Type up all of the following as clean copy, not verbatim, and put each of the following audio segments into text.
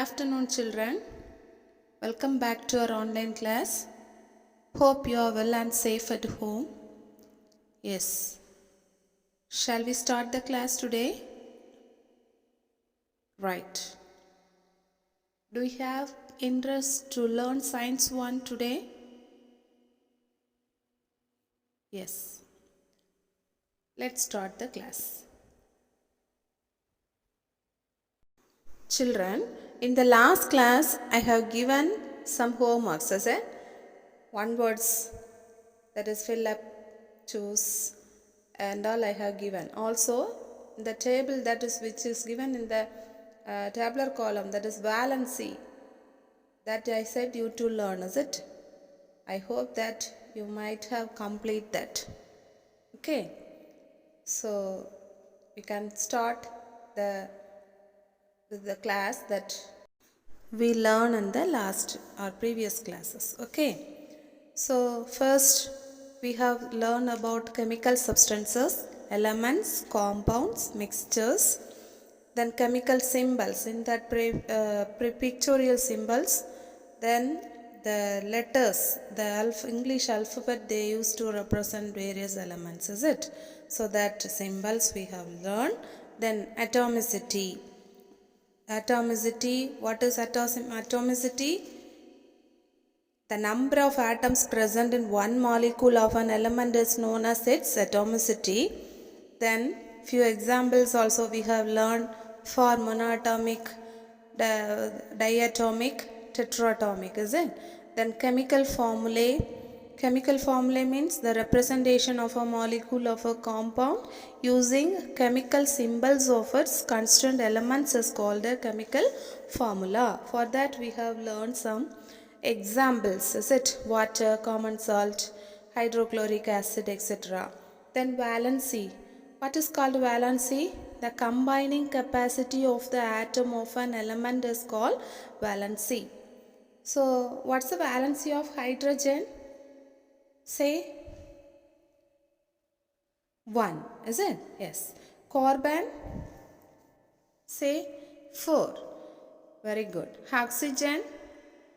afternoon, children. Welcome back to our online class. Hope you are well and safe at home. Yes. Shall we start the class today? Right. Do you have interest to learn Science 1 today? Yes. Let's start the class. Children, in the last class, I have given some homeworks, is it? One words, that is fill up, choose, and all I have given. Also, the table that is which is given in the tabular column, that is Valency, that I said you to learn, is it? I hope that you might have completed that. Okay, so we can start the class that we learn in the last or previous classes. Okay, so first we have learned about chemical substances, elements, compounds, mixtures, then chemical symbols in that pictorial symbols, then the letters, the English alphabet they used to represent various elements, is it? So that symbols we have learned. Then atomicity. Atomicity, what is atomicity? The number of atoms present in one molecule of an element is known as its atomicity. Then few examples also we have learned for monoatomic, diatomic, tetratomic, is it? Then chemical formulae. Chemical formulae means the representation of a molecule of a compound using chemical symbols of its constituent elements is called a chemical formula. For that we have learned some examples, is it? Water, common salt, hydrochloric acid, etc. Then valency. What is called valency? The combining capacity of the atom of an element is called valency. So what's the valency of hydrogen? Say 1, is it? Yes. Carbon? Say 4. Very good. Oxygen?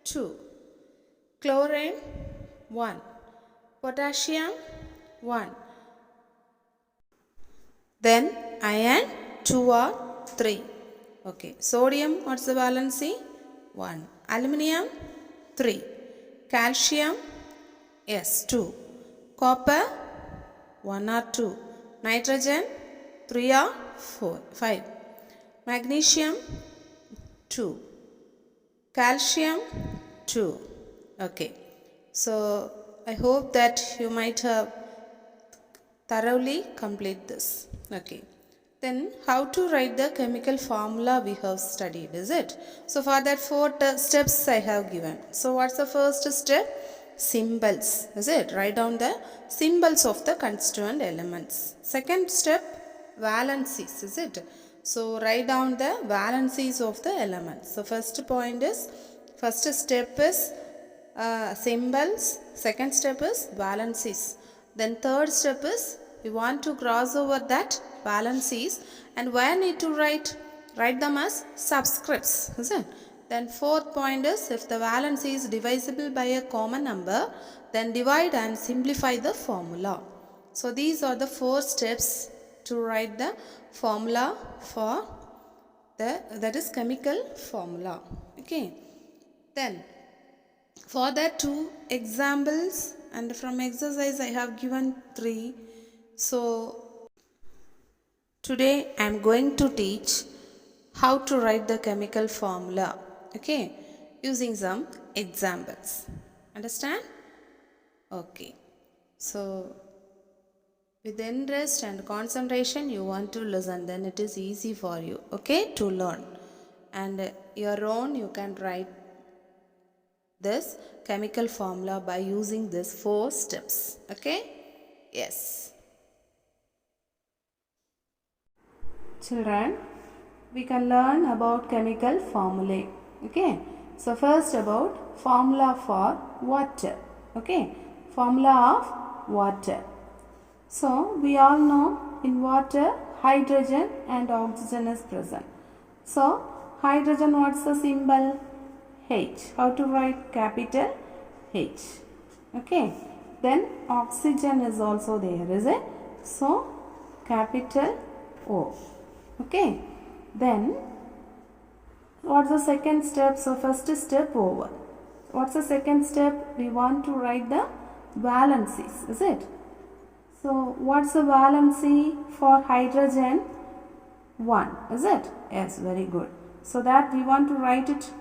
2. Chlorine? 1. Potassium? 1. Then iron? 2 or 3. Okay. Sodium, what's the valency? 1. Aluminium? 3. Calcium? Yes, 2. Copper, 1 or 2. Nitrogen, 3 or 4, 5. Magnesium, 2. Calcium, 2. Okay. So, I hope that you might have thoroughly complete this. Okay. Then, how to write the chemical formula we have studied, is it? So, for that 4 steps I have given. So, what's the first step? Symbols, is it? Write down the symbols of the constituent elements. Second step, valencies, is it? So write down the valencies of the elements. So first step is symbols. Second step is valencies. Then third step is we want to cross over that valencies, and where need to write them as subscripts, is it? Then fourth point is if the valency is divisible by a common number, then divide and simplify the formula. So these are the 4 steps to write the formula for that is chemical formula. Okay. Then for that 2 examples, and from exercise I have given 3. So today I am going to teach how to write the chemical formula. Okay, using some examples. Understand? Okay. So, with interest and concentration, you want to listen, then it is easy for you, okay, to learn. And your own, you can write this chemical formula by using these 4 steps. Okay? Yes. Children, we can learn about chemical formulae. Okay, so first about formula for water. Okay, formula of water. So we all know in water hydrogen and oxygen is present. So hydrogen, what's the symbol? H. How to write capital H? Okay. Then oxygen is also there, is it? So capital O. Okay. Then what's the second step? So first step over. What's the second step? We want to write the valencies, is it? So what's the valency for hydrogen? 1, is it? Yes, very good. So that we want to write it,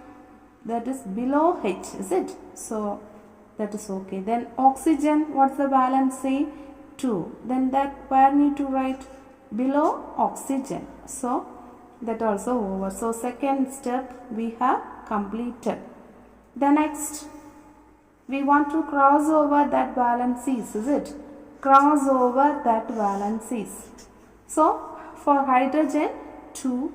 that is below H, is it? So that is okay. Then oxygen, what's the valency? 2. Then that where need to write? Below oxygen. So that also over. So second step we have completed. The next we want to cross over that valencies, is it? Cross over that valencies. So for hydrogen 2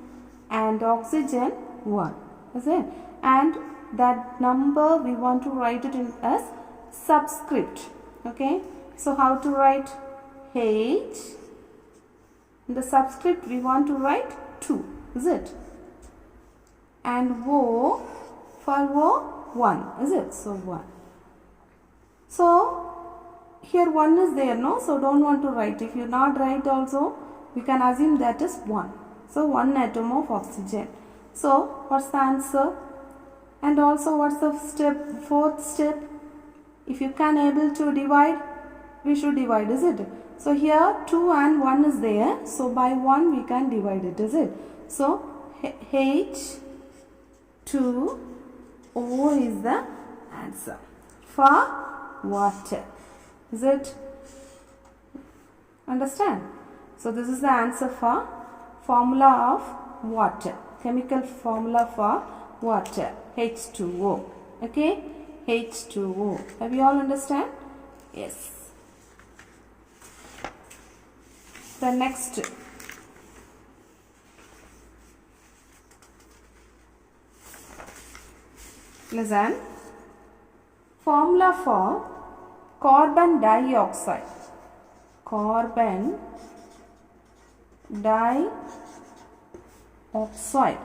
and oxygen 1, is it? And that number we want to write it in as subscript. Okay. So how to write? H. In the subscript we want to write 2, is it? And O, for O 1, is it? So 1. So here 1 is there, no? So don't want to write. If you not write also, we can assume that is 1. So 1 atom of oxygen. So what's the answer? And also what's the step? Fourth step. If you can able to divide, we should divide, is it? So here 2 and 1 is there. So by 1 we can divide it, is it? So H 2 O is the answer for water. Is it? Understand? So this is the answer for formula of water. Chemical formula for water. H2O. Okay? H2O. Have you all understand? Yes. The next. Listen. Formula for carbon dioxide. Carbon dioxide.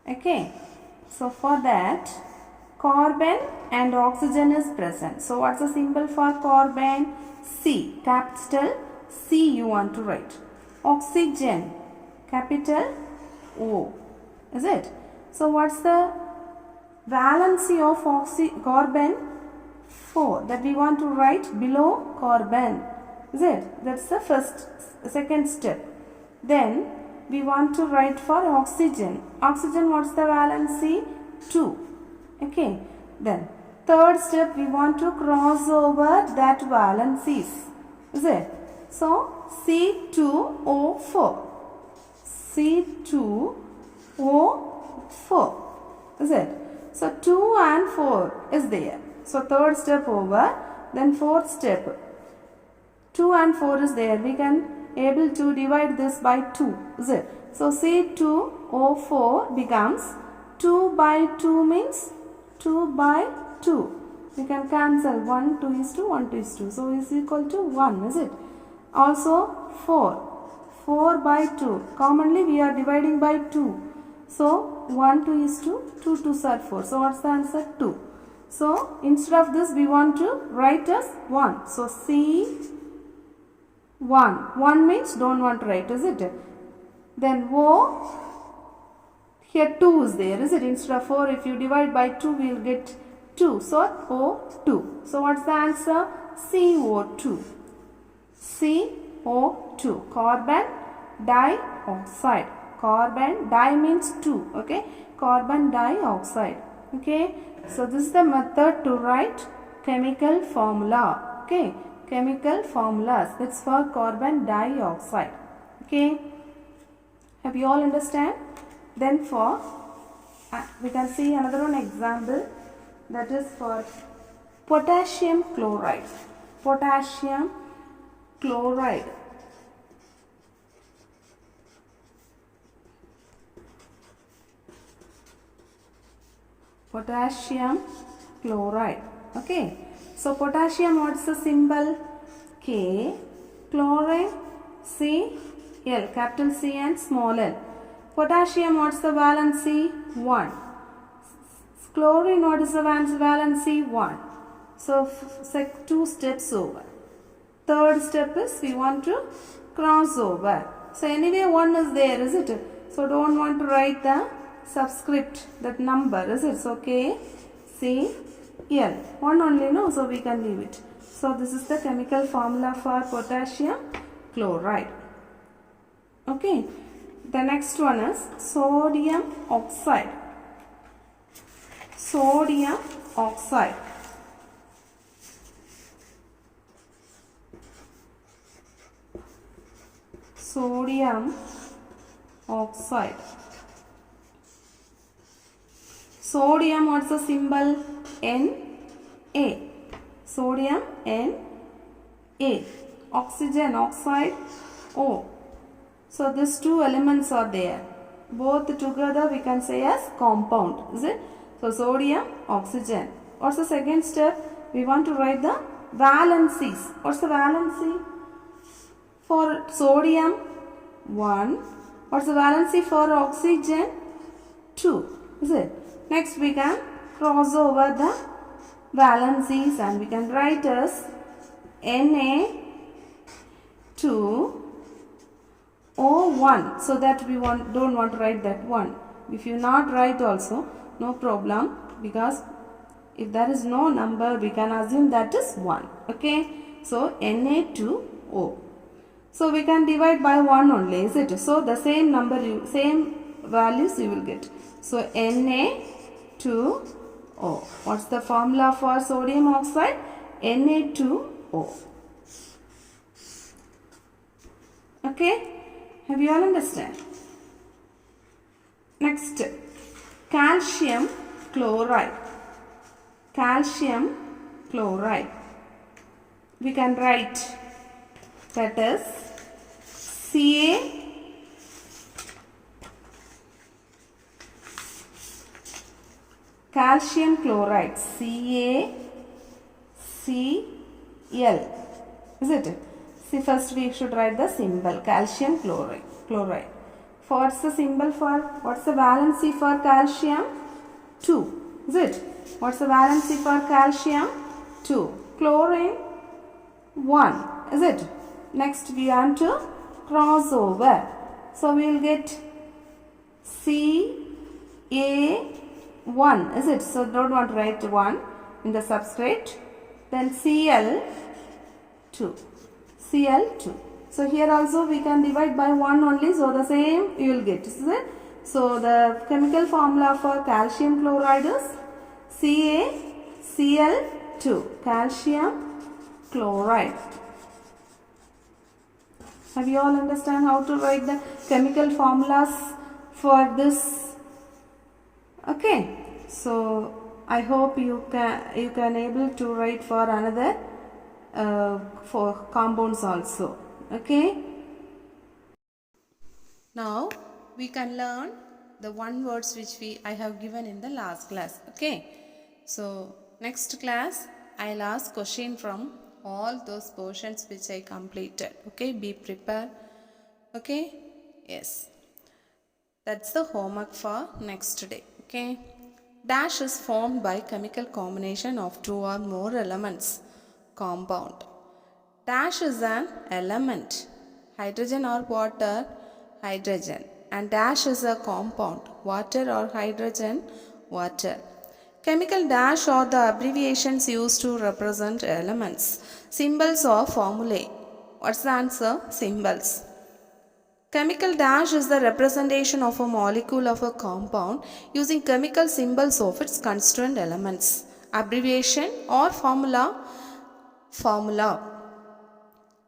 Okay. So for that, carbon and oxygen is present. So what's the symbol for carbon? C. Capital C you want to write. Oxygen. Capital O. Is it? So what's the valency of carbon? 4. That we want to write below carbon. Is it? That's the second step. Then we want to write for oxygen. Oxygen, what's the valency? 2. Okay. Then third step, we want to cross over that valencies. Is it? So C2O4. C2O4. Is it? So 2 and 4 is there. So third step over. Then fourth step. 2 and 4 is there. We can able to divide this by 2. Is it? So C2O4 becomes 2 by 2 means 2 by 2. We can cancel 1, 2 is to 1, 2 is 2. So is equal to 1. Is it? Also 4. 4 by 2. Commonly we are dividing by 2. So 1, 2 is to 2, 2 are 4. So what's the answer? 2. So instead of this we want to write as 1. So C1. 1 means don't want to write, is it? Then O, here 2 is there, is it? Instead of 4, if you divide by 2, we will get 2. So O2. So what's the answer? CO2. CO2. Carbon dioxide. Carbon di means 2. Okay. Carbon dioxide. Okay. So this is the method to write chemical formula. Okay. Chemical formulas. That's for carbon dioxide. Okay. Have you all understand? Then for we can see another one example, that is for potassium chloride. Potassium chloride. Potassium chloride. Okay. So potassium, what's the symbol? K. Chloride C L. Capital C and small l. Potassium, what's the valency? 1. Chlorine, what is the valency? 1. So 2 steps over. Third step is we want to cross over. So anyway 1 is there, is it? So don't want to write the subscript, that number, is it? So K, C, L. 1 only, no? So we can leave it. So this is the chemical formula for potassium chloride. Okay. The next one is sodium oxide. Sodium oxide. Sodium oxide. Sodium, what's the symbol? Na. Sodium Na. Oxygen, oxide, O. So these two elements are there. Both together we can say as compound. Is it? So sodium, oxygen. What's the second step? We want to write the valencies. What's the valency? For sodium, 1. What's the valency for oxygen? 2. Is it? Next we can cross over the valencies and we can write as Na2O1. So that we don't want to write that 1. If you not write also, no problem, because if there is no number we can assume that is 1. Okay. So Na2O. So we can divide by 1 only, is it? So the same number, same values you will get. So Na2O. What's the formula for sodium oxide? Na2O. Okay. Have you all understand? Next, calcium chloride. Calcium chloride. We can write that is Ca calcium chloride, CaCl. Is it? See, first we should write the symbol calcium chloride. What's the symbol for? What's the valency for calcium? 2. Is it? What's the valency for calcium? 2. Chlorine 1. Is it? Next we want to cross over. So we will get Ca1. Is it? So don't want to write 1 in the subscript. Then Cl2. Cl2. So here also we can divide by 1 only. So the same you will get. Is it? So the chemical formula for calcium chloride is CaCl2. Calcium chloride. Have you all understand how to write the chemical formulas for this? Okay. So I hope you can able to write for another for compounds also. Okay. Now we can learn the one words which I have given in the last class. Okay. So next class I'll ask question from all those portions which I completed. Okay. Be prepared. Okay. Yes. That's the homework for next day. Okay. Dash is formed by chemical combination of 2 or more elements. Compound. Dash is an element. Hydrogen or water, hydrogen. And dash is a compound. Water or hydrogen, water. Chemical dash are the abbreviations used to represent elements. Symbols or formulae. What's the answer? Symbols. Chemical dash is the representation of a molecule of a compound using chemical symbols of its constituent elements. Abbreviation or formula.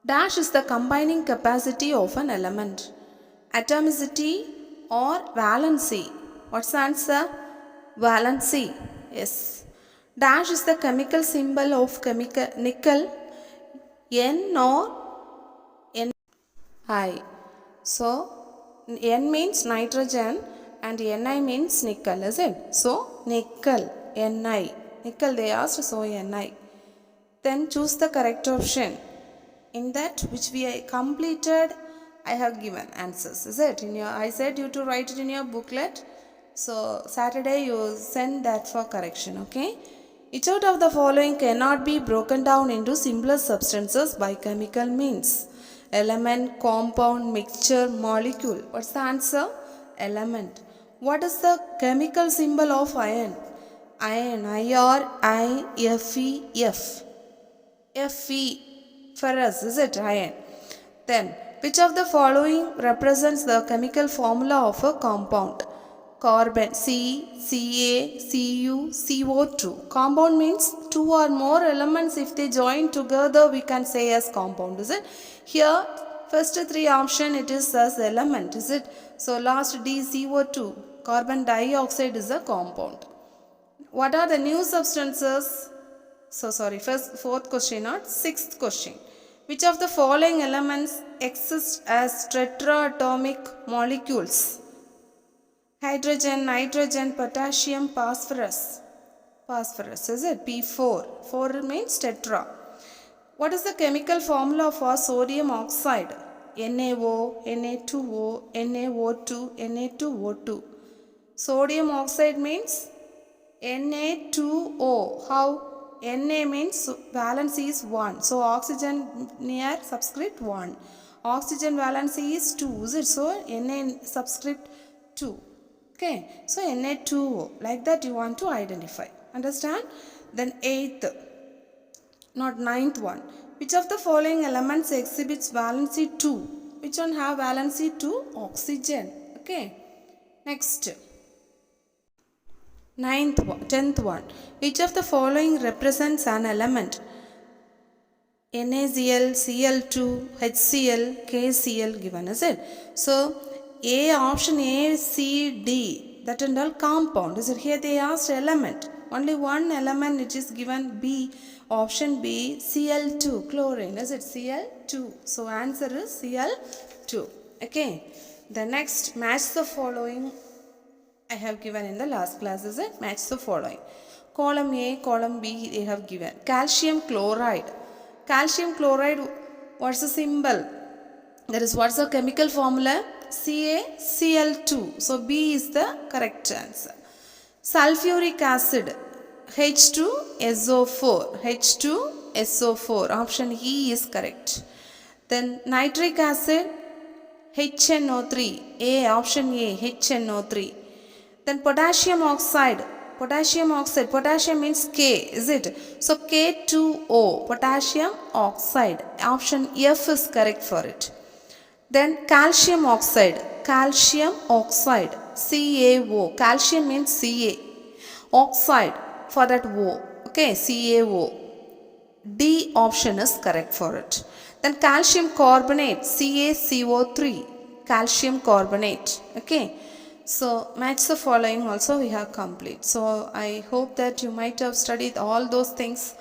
Dash is the combining capacity of an element. Atomicity or valency. What's the answer? Valency. Yes. Dash is the chemical symbol of nickel. N or Ni. So N means nitrogen and Ni means nickel, is it? So nickel, Ni. Nickel they asked, so Ni. Then choose the correct option. In that which we completed I have given answers. Is it? I said you to write it in your booklet. So Saturday you send that for correction. Okay. Each out of the following cannot be broken down into simpler substances by chemical means. Element, compound, mixture, molecule. What's the answer? Element. What is the chemical symbol of iron? Iron. I-R-I-F-E-F. Fe for us, is it? Iron. Then, which of the following represents the chemical formula of a compound? Carbon, C, Ca, Cu, CO2. Compound means two or more elements. If they join together, we can say as compound, is it? Here, first three option, it is as element, is it? So, last D, CO2. Carbon dioxide is a compound. What are the new substances? Fourth question, not sixth question. Which of the following elements exist as tetraatomic molecules? Hydrogen, nitrogen, potassium, phosphorus. Phosphorus, is it? P4. 4 means tetra. What is the chemical formula for sodium oxide? NaO, Na2O, NaO2, Na2O2. Sodium oxide means Na2O. How? Na means valency is 1. So, oxygen near subscript 1. Oxygen valency is 2. Is it? So, Na subscript 2. Okay. So, Na2O. Like that you want to identify. Understand? Then 8th, not 9th one. Which of the following elements exhibits valency 2? Which one have valency 2? Oxygen. Okay. Next. 10th one. Which of the following represents an element? NaCl, Cl2, HCl, KCl given, is it? So, option A, C, D, that and all compound. Is it? Here they asked element. Only one element it is given. B, option B, Cl2, chlorine. Is it? Cl2. So, answer is Cl2. Okay. The next, match the following. I have given in the last class, is it? Match the following. Column A, column B, they have given. Calcium chloride. Calcium chloride, what's the symbol? That is, what's the chemical formula? CaCl2. So, B is the correct answer. Sulfuric acid, H2SO4. H2SO4. Option E is correct. Then, nitric acid, HNO3. Option A, HNO3. Then potassium oxide. Potassium means K, is it? So K2O, potassium oxide. Option F is correct for it. Then calcium oxide. CaO. Calcium means Ca. Oxide for that O. Okay, CaO. D option is correct for it. Then calcium carbonate. CaCO3. Calcium carbonate. Okay. So, match the following also we have complete. So, I hope that you might have studied all those things.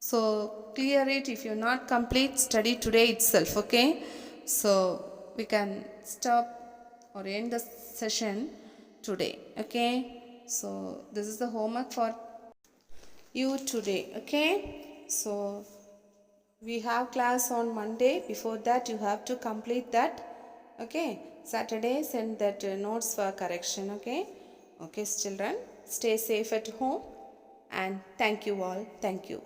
So, clear it. If you are not complete, study today itself. Okay. So, we can stop or end the session today. Okay. So, this is the homework for you today. Okay. So, we have class on Monday. Before that, you have to complete that. Okay. Saturday, send that notes for correction. Okay. Okay, children. Stay safe at home. And thank you all. Thank you.